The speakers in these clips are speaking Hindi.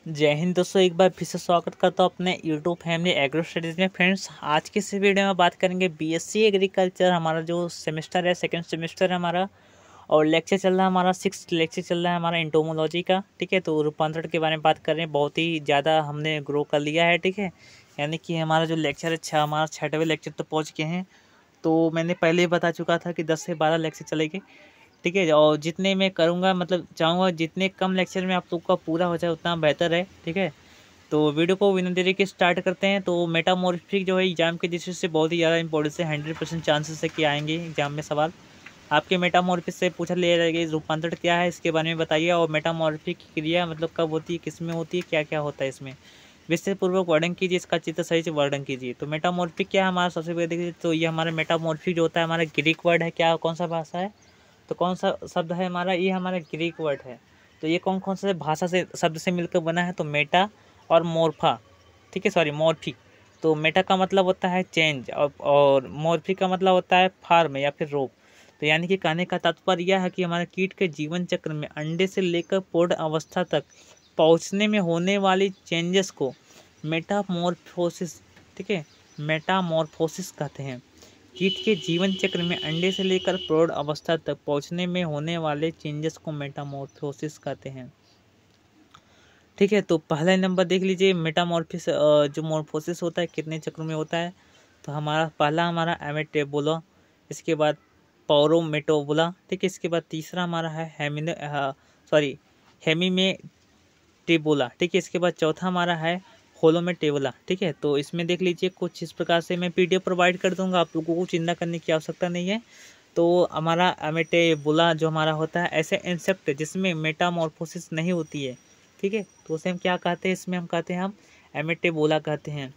जय हिंद दोस्तों, एक बार फिर से स्वागत करता हूँ अपने यूट्यूब फैमिली एग्रो स्टडीज़ में। फ्रेंड्स, आज की इस वीडियो में बात करेंगे बीएससी एग्रीकल्चर। हमारा जो सेमेस्टर है, सेकंड सेमेस्टर है हमारा, और लेक्चर चल रहा है हमारा 6th लेक्चर चल रहा है हमारा एंटोमोलॉजी का। ठीक है, तो रूपांतरण के बारे में बात कर रहे हैं। बहुत ही ज़्यादा हमने ग्रो कर लिया है। ठीक है, यानी कि हमारा जो लेक्चर है हमारा 6वें लेक्चर तक पहुँच गए हैं। तो मैंने पहले ही बता चुका था कि 10 से 12 लेक्चर चलेंगे। ठीक है, और जितने मैं करूँगा मतलब चाहूँगा जितने कम लेक्चर में आप लोग का पूरा हो जाए उतना बेहतर है। ठीक है, तो वीडियो को बिना देरी के स्टार्ट करते हैं। तो मेटामॉर्फिक जो है एग्जाम के दृष्टि से बहुत ही ज़्यादा इंपॉर्टेंस है। 100% चांसेस है कि आएंगे एग्जाम में सवाल। आपके मेटामॉर्फिक से पूछा लिया जाएगा रूपांतरण क्या है, इसके बारे में बताइए। और मेटामॉर्फिक क्रिया मतलब कब होती है, किस में होती है, क्या क्या होता है इसमें, विस्तृत पूर्वक वर्णन कीजिए, इसका चित्र सही से वर्णन कीजिए। तो मेटामॉर्फिक क्या है हमारा, सबसे पहले देखिए तो ये हमारा मेटामॉर्फिक जो होता है हमारा ग्रीक वर्ड है। क्या कौन सा भाषा है, तो कौन सा शब्द है हमारा, ये हमारा ग्रीक वर्ड है। तो ये कौन कौन से भाषा से शब्द से मिलकर बना है, तो मेटा और मोर्फा। ठीक है, सॉरी मॉर्फिक। तो मेटा का मतलब होता है चेंज और मॉर्फिक का मतलब होता है फार्म या फिर रोप। तो यानी कि कहने का तात्पर्य यह है कि हमारे कीट के जीवन चक्र में अंडे से लेकर पूर्ण अवस्था तक पहुंचने में होने वाली चेंजेस को मेटामॉर्फोसिस, ठीक है, मेटामॉर्फोसिस कहते हैं। कीट के जीवन चक्र में अंडे से लेकर प्रौढ़ अवस्था तक पहुंचने में होने वाले चेंजेस को मेटामॉर्फोसिस कहते हैं। ठीक है, तो पहला नंबर देख लीजिए, मेटामॉर्फिस जो मॉर्फोसिस होता है कितने चक्रों में होता है। तो हमारा पहला हमारा एमेटेबुला, इसके बाद पौरोमेटोबुला। ठीक है, इसके बाद तीसरा हमारा है हेमीमेटेबुला। ठीक है, इसके बाद चौथा हमारा है होलोमेटेबुला। ठीक है, तो इसमें देख लीजिए कुछ इस प्रकार से मैं पीडीएफ प्रोवाइड कर दूंगा, आप लोगों को चिंता करने की आवश्यकता नहीं है। तो हमारा एमेटेबुला जो हमारा होता है ऐसे इंसेक्ट जिसमें मेटामॉर्फोसिस नहीं होती है। ठीक है, तो उसे हम क्या कहते हैं, इसमें हम कहते हैं हम एमेटेबुला कहते हैं।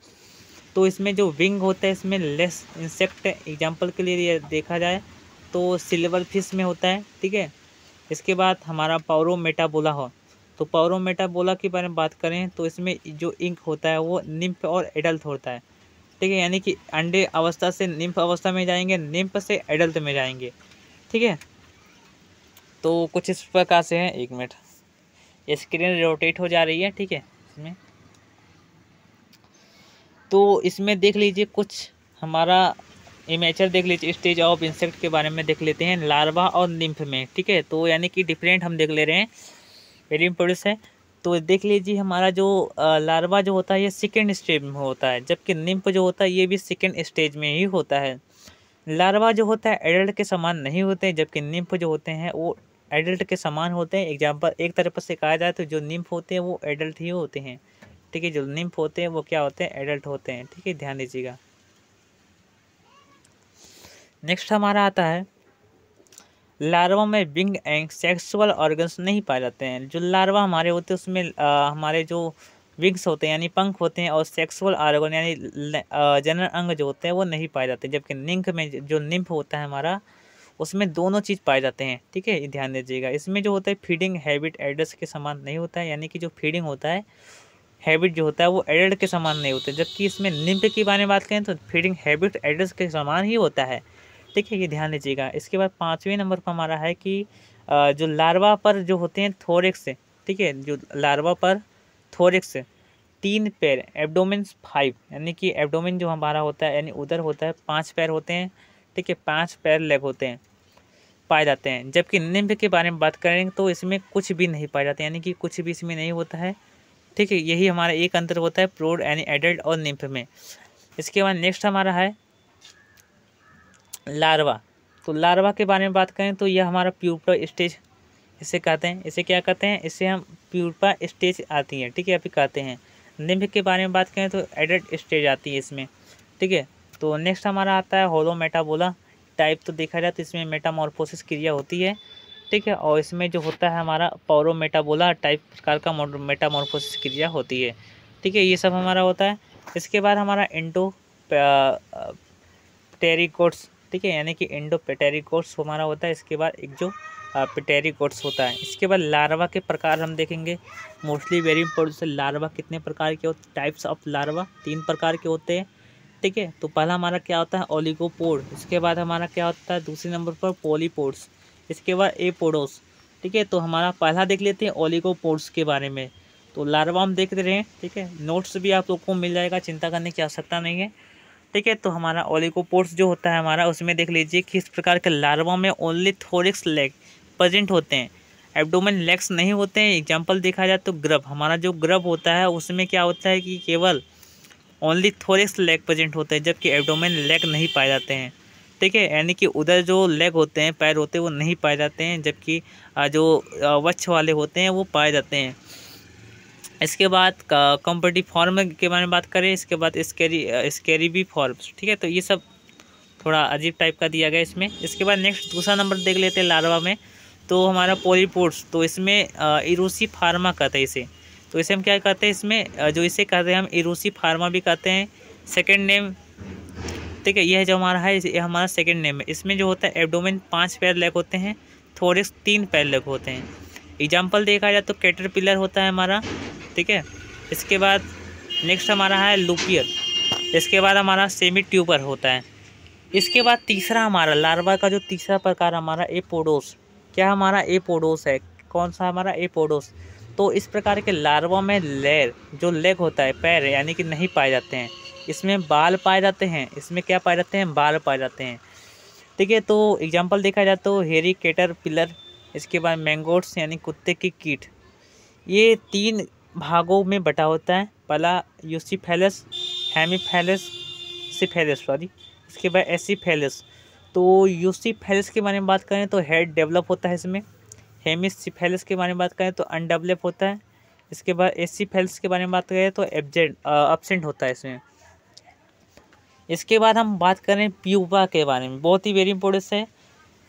तो इसमें जो विंग होता है इसमें लेस इंसेक्ट, एग्जाम्पल के लिए देखा जाए तो सिल्वर फिश में होता है। ठीक है, इसके बाद हमारा पौरोमेटाबुला हो, तो पौरोमेटाबुला के बारे में बात करें तो इसमें जो इंक होता है वो निम्फ और एडल्ट होता है। ठीक है, यानी कि अंडे अवस्था से निम्फ अवस्था में जाएंगे, निम्फ से एडल्ट में जाएंगे। ठीक है, तो कुछ इस प्रकार से है। 1 मिनट, स्क्रीन रोटेट हो जा रही है। ठीक है, इसमें तो इसमें देख लीजिए कुछ हमारा इमेचर देख लीजिए, स्टेज ऑफ इंसेक्ट के बारे में देख लेते हैं लार्वा और निम्फ में। ठीक है, तो यानी कि डिफरेंट हम देख ले रहे हैं, वेरी इंपॉर्टेंट है। तो देख लीजिए हमारा जो लार्वा जो होता है ये सेकेंड स्टेज में होता है, जबकि निम्फ जो होता है ये भी सेकेंड स्टेज में ही होता है। लार्वा जो होता है एडल्ट के समान नहीं होते हैं, जबकि निम्फ जो होते हैं वो एडल्ट के समान होते हैं। एग्जाम्पल एक तरफ से कहा जाए तो जो निम्फ होते हैं वो एडल्ट ही होते हैं। ठीक है, जो निम्फ होते हैं वो क्या होते हैं, एडल्ट होते हैं। ठीक है, ध्यान दीजिएगा। नेक्स्ट हमारा आता है लार्वा में विंग एंड सेक्सुअल ऑर्गन्स नहीं पाए जाते हैं। जो लार्वा हमारे होते हैं उसमें हमारे जो विंग्स होते हैं यानी पंख होते हैं, और सेक्सुअल ऑर्गन यानी जनन अंग जो होते हैं वो नहीं पाए जाते, जबकि निम्फ में जो निम्फ होता है हमारा उसमें दोनों चीज़ पाए जाते हैं। ठीक है, ये ध्यान दीजिएगा। इसमें जो होता है फीडिंग हैबिट एडल्ट के समान नहीं होता है, यानी कि जो फीडिंग होता है हैबिट जो होता है वो एडल्ट के समान नहीं होता है, जबकि इसमें निम्फ की बारे में बात करें तो फीडिंग हैबिट एडल्ट के समान ही होता है। ठीक है, ये ध्यान दीजिएगा। इसके बाद 5वें नंबर पर हमारा है कि जो लार्वा पर जो होते हैं थोरिक्स। ठीक है, जो लार्वा पर थोरिक्स 3 पैर, एब्डोमेन 5, यानी कि एब्डोमेन जो हमारा होता है यानी उधर होता है 5 पैर होते हैं। ठीक है, 5 पैर लेग होते हैं, पाए जाते हैं। जबकि निम्फ के बारे में बात करें तो इसमें कुछ भी नहीं पाए जाते, यानी कि कुछ भी इसमें नहीं होता है। ठीक है, यही हमारा एक अंतर होता है प्रौढ़ यानी एडल्ट और निम्फ में। इसके बाद नेक्स्ट हमारा है लार्वा। तो लार्वा के बारे में बात करें तो यह हमारा प्यूपा स्टेज इसे कहते हैं। इसे क्या कहते हैं, इसे हम प्यूपा स्टेज आती है। ठीक है, अभी कहते हैं। निम्फ के बारे में बात करें तो एडल्ट स्टेज आती है इसमें। ठीक है, तो नेक्स्ट हमारा आता है होलोमेटाबुला टाइप। तो देखा जाए तो इसमें मेटामॉर्फोसिस क्रिया होती है। ठीक है, और इसमें जो होता है हमारा पौरोमेटाबुला टाइप प्रकार का मेटामॉर्फोसिस क्रिया होती है। ठीक है, ये सब हमारा होता है। इसके बाद हमारा टेरिकोट्स। ठीक है, यानी कि एंडोपेटेरिकोट्स हमारा होता है। इसके बाद एक जो पेटेरिकोट्स होता है। इसके बाद लार्वा के प्रकार हम देखेंगे, मोस्टली वेरी इंपॉर्टेंट से लार्वा कितने प्रकार के होते, टाइप्स ऑफ लार्वा 3 प्रकार के होते हैं। ठीक है, तो पहला हमारा क्या होता है ओलिगोपोड। इसके बाद हमारा क्या होता है दूसरे नंबर पर पॉलीपोड्स। इसके बाद एपोडोस। ठीक है, तो हमारा पहला देख लेते हैं ओलिगोपोड्स के बारे में। तो लार्वा हम देख रहे हैं, ठीक है। नोट्स भी आप लोग को मिल जाएगा, चिंता करने की आवश्यकता नहीं है, ठीक है। तो हमारा ओलिगोपोड्स जो होता है हमारा, उसमें देख लीजिए कि इस प्रकार के लार्वा में ओनली थोरिक्स लेग प्रेजेंट होते हैं, एब्डोमेन लेग्स नहीं होते हैं। एग्जांपल देखा जाए तो ग्रब, हमारा जो ग्रब होता है उसमें क्या होता है कि केवल ओनली थोरिक्स लेग प्रेजेंट होते हैं, जबकि एब्डोमेन लेग नहीं पाए जाते हैं, ठीक है। यानी कि उधर जो लेग होते हैं, पैर होते हैं, वो नहीं पाए जाते हैं, जबकि जो वक्ष वाले होते हैं वो पाए जाते हैं। इसके बाद कॉम्पिटिटिव फॉर्म के बारे में बात करें, इसके बाद स्केरिबी फॉर्म्स, ठीक है। तो ये सब थोड़ा अजीब टाइप का दिया गया इसमें। इसके बाद नेक्स्ट दूसरा नंबर देख लेते हैं लार्वा में, तो हमारा पॉलीपोड्स, तो इसमें इरूसी फार्मा कहते हैं इसे। तो इसे हम क्या कहते हैं, इसमें जो इसे कहते हैं हम इरूसी फार्मा भी कहते हैं, सेकेंड नेम, ठीक है। यह है जो हमारा है, ये हमारा सेकेंड नेम है। इसमें जो होता है एब्डोमेन 5 पैर लेग होते हैं, थोरिक्स 3 पैर लेग होते हैं। एग्जाम्पल देखा जाए तो कैटरपिलर होता है हमारा, ठीक है। इसके बाद नेक्स्ट हमारा है लूपियर, इसके बाद हमारा सेमी ट्यूबर होता है। इसके बाद तीसरा हमारा लार्वा का जो तीसरा प्रकार हमारा एपोडोस, क्या हमारा एपोडोस है, कौन सा हमारा एपोडोस। तो इस प्रकार के लार्वा में जो लेग होता है, पैर यानी कि नहीं पाए जाते हैं, इसमें बाल पाए जाते हैं, इसमें क्या पाए जाते हैं, बाल पाए जाते हैं, ठीक है। तो एग्जाम्पल देखा जाए तो हेरी कैटरपिलर, इसके बाद मैंगोट्स यानी कुत्ते की कीट, ये 3 भागों में बटा होता है। पहला यूसिफेलस, हेमीफेलस, सिफेलस सॉरी, इसके बाद एसिफेलस। तो यूसिफेलस के बारे में बात करें तो हेड डेवलप होता है इसमें, हेमिसिफेलस के बारे में बात करें तो अनडेवलप होता है। इसके बाद एसिफेलस के बारे में बात करें तो एब्सेंट होता है इसमें। इसके बाद हम बात करें प्यूपा के बारे में, बहुत ही वेरी इंपॉर्टेंट है,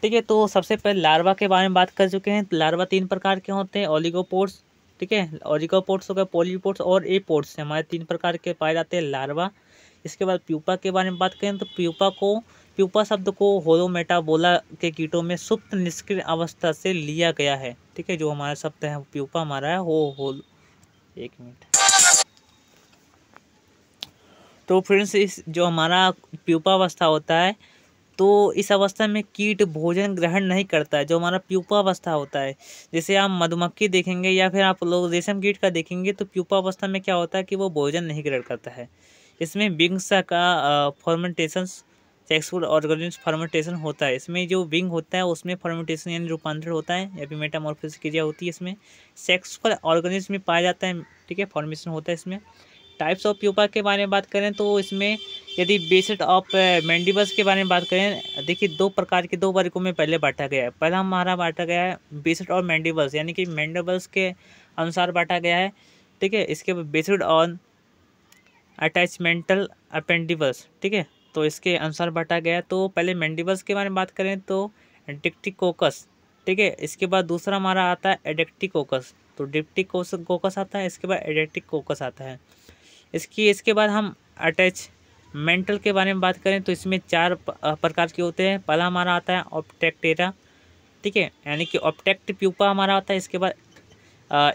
ठीक है। तो सबसे पहले लार्वा के बारे में बात कर चुके हैं। लार्वा 3 प्रकार के होते हैं, ओलिगोपोड्स, ठीक है, ओलिगोपोड्स हो गए, पॉलीपोड्स और एपोड्स, हमारे 3 प्रकार के पाए जाते हैं लार्वा। इसके बाद प्यूपा के बारे में बात करें तो प्यूपा शब्द को होलोमेटाबोला के कीटों में सुप्त निष्क्रिय अवस्था से लिया गया है, ठीक है। जो हमारा शब्द है प्यूपा हमारा है हो एक मिनट। तो फ्रेंड्स, इस जो हमारा प्यूपा अवस्था होता है, तो इस अवस्था में कीट भोजन ग्रहण नहीं करता है। जो हमारा प्यूपा अवस्था होता है, जैसे आप मधुमक्खी देखेंगे या फिर आप लोग रेशम कीट का देखेंगे, तो प्यूपा अवस्था में क्या होता है कि वो भोजन नहीं ग्रहण करता है। इसमें विंग्स का फर्मेंटेशन, सेक्सुअल ऑर्गेनिज्म फर्मेंटेशन होता है। इसमें जो विंग होता है उसमें फर्मेंटेशन यानी रूपांतरण होता है, या फिर मेटामॉर्फोसिस क्रिया होती है। इसमें सेक्सुअल ऑर्गेनिज्म में पाया जाता है, ठीक है, फॉर्मेशन होता है इसमें। टाइप्स ऑफ प्यूपा के बारे में बात करें तो इसमें यदि बेसिड ऑफ मैंडिबल्स के बारे में बात करें, देखिए 2 प्रकार के 2 वर्गों में पहले बांटा गया है। पहला हमारा बांटा गया है बेसिड और मैंडिबल्स, यानी कि मैंडिबल्स के अनुसार बांटा गया है, ठीक है। इसके बाद बेसिड ऑन अटैचमेंटल अपेंडिबल्स, ठीक है, तो इसके अनुसार बांटा गया है। तो पहले मैंडिबल्स के बारे में बात करें तो डिप्टिकोकस, ठीक है। इसके बाद दूसरा हमारा आता है एडेक्टिकोकस, तो डिप्टिकोकस आता है, इसके बाद एडेक्टिकोकस आता है। इसके बाद हम अटैचमेंटल के बारे में बात करें तो इसमें 4 प्रकार के होते हैं। पहला हमारा आता है ऑप्टेक्टेरा, ठीक है, यानी कि ऑप्टेक्ट प्यूपा हमारा आता है। इसके बाद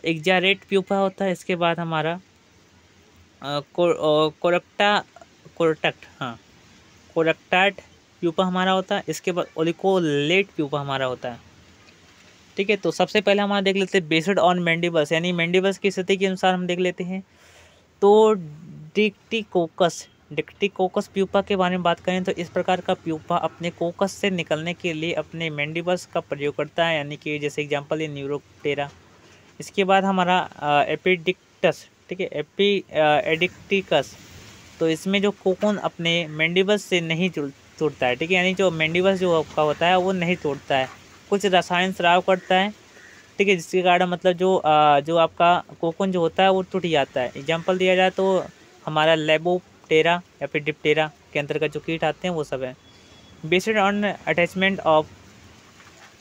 एग्जारेट प्यूपा होता है। इसके बाद हमारा कोरक्टाट प्यूपा हमारा होता है। इसके बाद ओलिकोलेट प्यूपा हमारा होता है, ठीक है। तो सबसे पहले हमारा देख लेते हैं बेस्ड ऑन मैंडिबल्स, यानी मैंडिबल्स की स्थिति के अनुसार हम देख लेते हैं। तो डिक्टिकोकस प्यूपा के बारे में बात करें तो इस प्रकार का प्यूपा अपने कोकस से निकलने के लिए अपने मैंडिबल्स का प्रयोग करता है, यानी कि जैसे एग्जांपल है न्यूरोप्टेरा। इसके बाद हमारा एपिडिक्टस, ठीक है, एडिक्टिकस, तो इसमें जो कोकोन अपने मैंडिबल्स से नहीं टूटता है, ठीक है, यानी जो मैंडिबल्स जो आपका होता है वो नहीं टूटता है, कुछ रसायन स्राव करता है, ठीक है, जिसके कारण मतलब जो आपका कोकोन जो होता है वो टूट जाता है। एग्जांपल दिया जाए तो हमारा लेबोप्टेरा या फिर डिप्टेरा के अंतर्गत जो कीट आते हैं वो सब है। Based on attachment of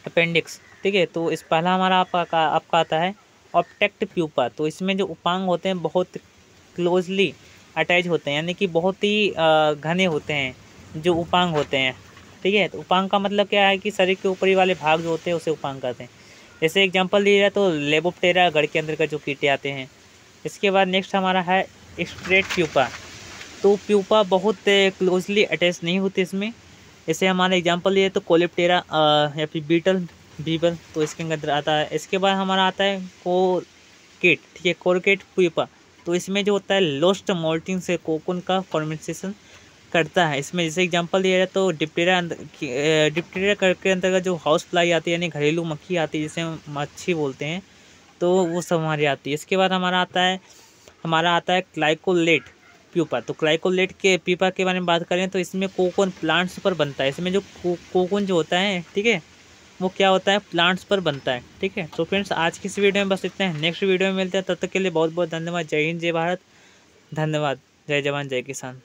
appendix, ठीक है। तो इस पहला हमारा आपका आता है ऑप्टेक्ट प्यूपा, तो इसमें जो उपांग होते हैं बहुत क्लोजली अटैच होते हैं, यानी कि बहुत ही घने होते हैं जो उपांग होते हैं, ठीक है। तो उपांग का मतलब क्या है कि शरीर के ऊपरी वाले भाग जो होते हैं उसे उपांग कहते हैं। जैसे एग्जांपल दिया जाए तो लेबोप्टेरा गढ़ के अंदर का जो कीटे आते हैं। इसके बाद नेक्स्ट हमारा है स्ट्रेट प्यूपा, तो प्यूपा बहुत क्लोजली अटैच नहीं होती इसमें। जैसे हमारा एग्जांपल दिए तो कोलेप्टेरा या फिर बीबल, तो इसके अंदर आता है। इसके बाद हमारा आता है कोरकेट, ठीक है, कोरकेट प्यूपा। तो इसमें जो होता है लोस्ट मोल्टिंग से कोकून का फॉर्मेशन करता है। इसमें जैसे एग्जांपल दिया जाए तो डिप्टेरिया के अंतर्गत जो हाउस फ्लाई आती है यानी घरेलू मक्खी आती है, जिसे हम मच्छी बोलते हैं, तो वो सब हमारी आती है। इसके बाद हमारा आता है ग्लाइकोलेट प्यूपा। तो ग्लाइकोलेट के प्यूपा के बारे में बात करें तो इसमें कोकून प्लांट्स पर बनता है। इसमें जो कोकून जो होता है, ठीक है, वो क्या होता है, प्लांट्स पर बनता है, ठीक है। तो फ्रेंड्स आज की इस वीडियो में बस इतना है, नेक्स्ट वीडियो में मिलते हैं, तब तक के लिए बहुत बहुत धन्यवाद। जय हिंद, जय भारत, धन्यवाद, जय जवान जय किसान।